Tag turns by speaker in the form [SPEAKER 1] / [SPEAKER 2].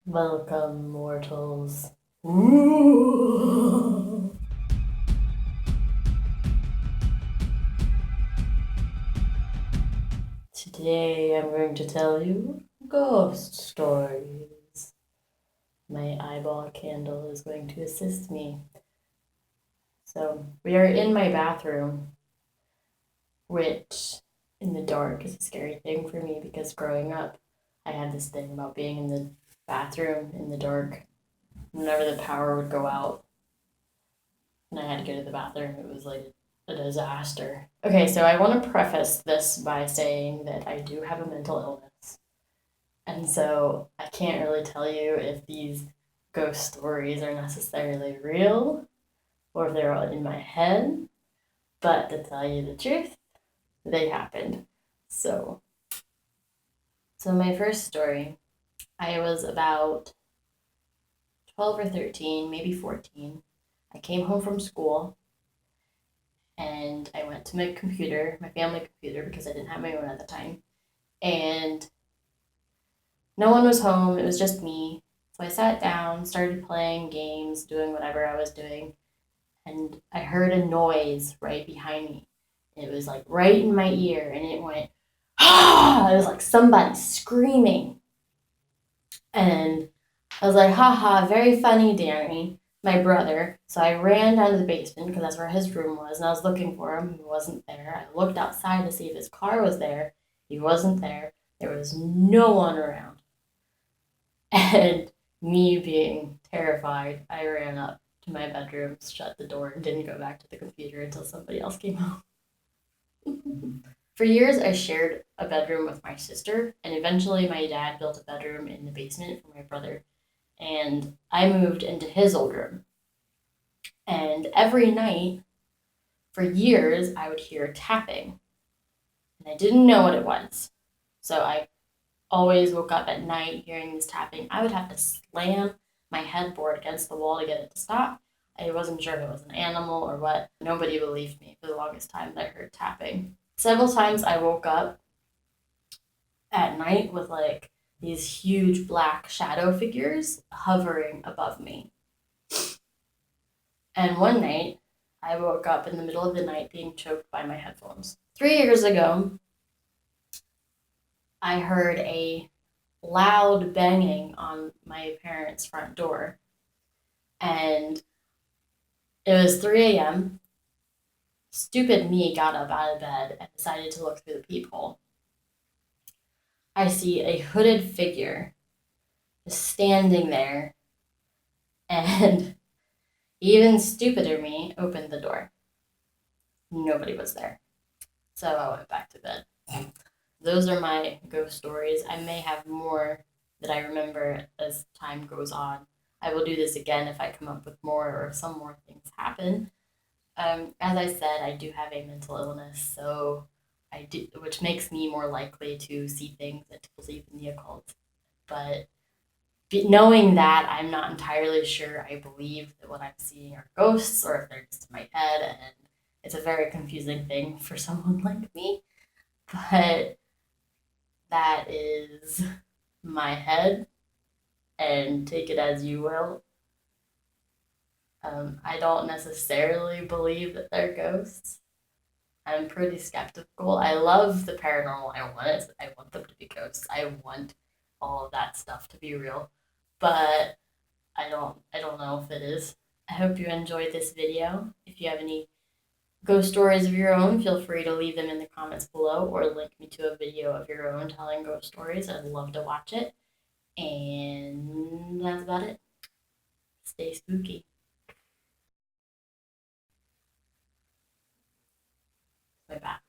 [SPEAKER 1] Welcome, mortals. Ooh. Today I'm going to tell you ghost stories. My eyeball candle is going to assist me. So, we are in my bathroom, which in the dark is a scary thing for me because growing up, I had this thing about being in the bathroom in the dark. Whenever the power would go out and I had to go to the bathroom, it was like a disaster. Okay, so I want to preface this by saying that I do have a mental illness. And so I can't really tell you if these ghost stories are necessarily real or if they're all in my head. But to tell you the truth, they happened. So my first story, I was about 12 or 13, maybe 14. I came home from school and I went to my computer, my family computer, because I didn't have my own at the time. And no one was home. It was just me. So I sat down, started playing games, doing whatever I was doing, and I heard a noise right behind me. It was like right in my ear, and it went, ah! It was like somebody screaming. And I was like, haha, very funny, Danny, my brother. So I ran down to the basement because that's where his room was, and I was looking for him. He wasn't there. I looked outside to see if his car was there. He wasn't there. There was no one around. And me being terrified, I ran up to my bedroom, shut the door, and didn't go back to the computer until somebody else came home. For years, I shared a bedroom with my sister, and eventually my dad built a bedroom in the basement for my brother, and I moved into his old room. And every night, for years, I would hear tapping, and I didn't know what it was. So I always woke up at night hearing this tapping. I would have to slam my headboard against the wall to get it to stop. I wasn't sure if it was an animal or what. Nobody believed me for the longest time that I heard tapping. Several times I woke up at night with like these huge black shadow figures hovering above me. And one night, I woke up in the middle of the night being choked by my headphones. 3 years ago, I heard a loud banging on my parents' front door. And it was 3 a.m. Stupid me got up out of bed and decided to look through the peephole. I see a hooded figure just standing there, and even stupider me opened the door. Nobody was there. So I went back to bed. Those are my ghost stories. I may have more that I remember as time goes on. I will do this again if I come up with more or if some more things happen. As I said, I do have a mental illness, so I do, which makes me more likely to see things and to believe in the occult. But knowing that, I'm not entirely sure I believe that what I'm seeing are ghosts or if they're just in my head, and it's a very confusing thing for someone like me. But that is my head, and take it as you will. I don't necessarily believe that they're ghosts. I'm pretty skeptical. I love the paranormal. I want them to be ghosts. I want all of that stuff to be real. But I don't know if it is. I hope you enjoyed this video. If you have any ghost stories of your own, feel free to leave them in the comments below or link me to a video of your own telling ghost stories. I'd love to watch it. And that's about it. Stay spooky. My back.